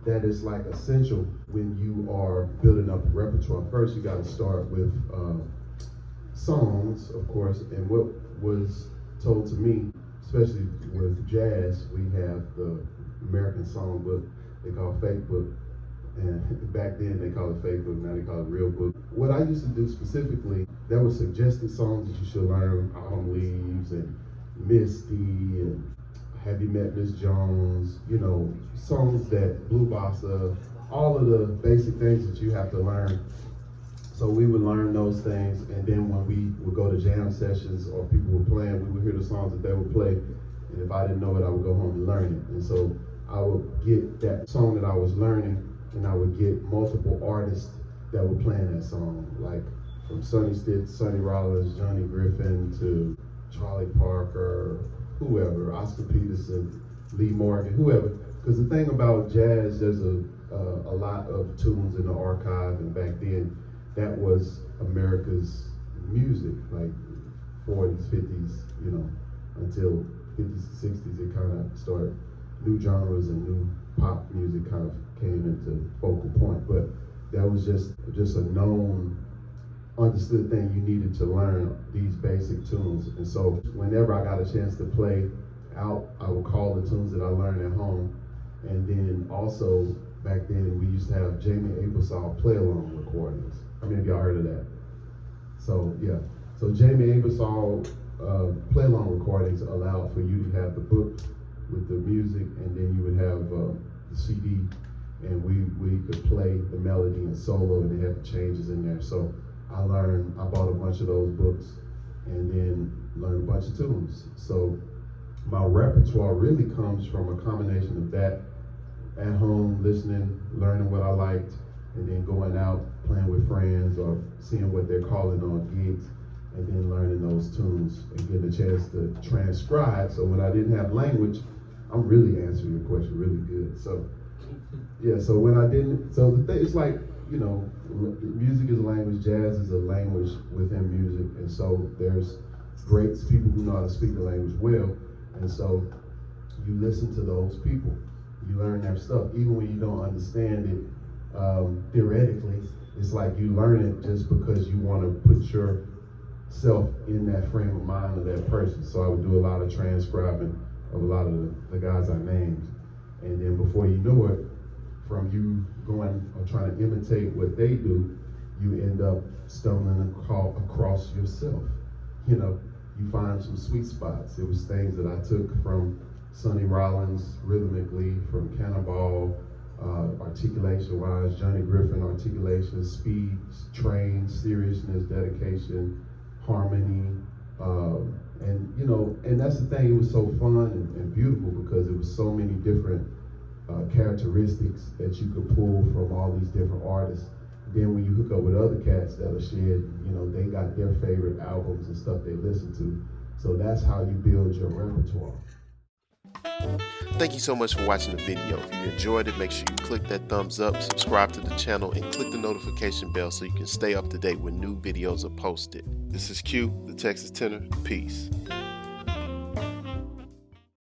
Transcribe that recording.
that is like essential when you are building up a repertoire. First, you got to start with songs, of course, and what was told to me, especially with jazz, we have the American Songbook, they call Fake Book, and back then they call it Fake Book, now they call it Real Book. What I used to do specifically, there were suggested songs that you should learn, Autumn Leaves and Misty and Have You Met Miss Jones, you know, songs that Blue Bossa, all of the basic things that you have to learn. So we would learn those things, and then when we would go to jam sessions or people were playing, we would hear the songs that they would play, and if I didn't know it, I would go home and learn it. And so I would get that song that I was learning, and I would get multiple artists that were playing that song, like from Sonny Stitt, Sonny Rollins, Johnny Griffin, to Charlie Parker, whoever, Oscar Peterson, Lee Morgan, whoever. Because the thing about jazz, there's a lot of tunes in the archive, and back then, that was America's music, like 40s, 50s, you know, until 50s, 60s, it kind of started, new genres and new pop music kind of came into focal point. But that was just a known, understood thing. You needed to learn these basic tunes. And so whenever I got a chance to play out, I would call the tunes that I learned at home. And then also, back then, we used to have Jamie Abersol play-along recordings. How many of y'all heard of that? So, yeah. So Jamie Abersol play-along recordings allowed for you to have the book with the music, and then you would have the CD, and we could play the melody and solo, and they had the changes in there. So I bought a bunch of those books, and then learned a bunch of tunes. So my repertoire really comes from a combination of that, at home, listening, learning what I liked, and then going out, playing with friends, or seeing what they're calling on gigs, and then learning those tunes and getting a chance to transcribe. So when I didn't have language, I'm really answering your question really good. So yeah, so when I didn't, so the thing, it's like, you know, music is a language, jazz is a language within music, and so there's great people who know how to speak the language well, and so you listen to those people, you learn their stuff, even when you don't understand it theoretically. It's like you learn it just because you want to put yourself in that frame of mind of that person. So I would do a lot of transcribing of a lot of the guys I named, and then before you know it, from you going or trying to imitate what they do, you end up stumbling across yourself. You know, you find some sweet spots. It was things that I took from Sonny Rollins rhythmically, from Cannonball, articulation-wise, Johnny Griffin, articulation, speed, train, seriousness, dedication, harmony, and you know, and that's the thing, it was so fun and beautiful because it was so many different characteristics that you could pull from all these different artists. Then when you hook up with other cats that'll share, you know, they got their favorite albums and stuff they listen to. So that's how you build your repertoire. Thank you so much for watching the video. If you enjoyed it, make sure you click that thumbs up, subscribe to the channel, and click the notification bell so you can stay up to date when new videos are posted. This is Q, the Texas Tenor. Peace.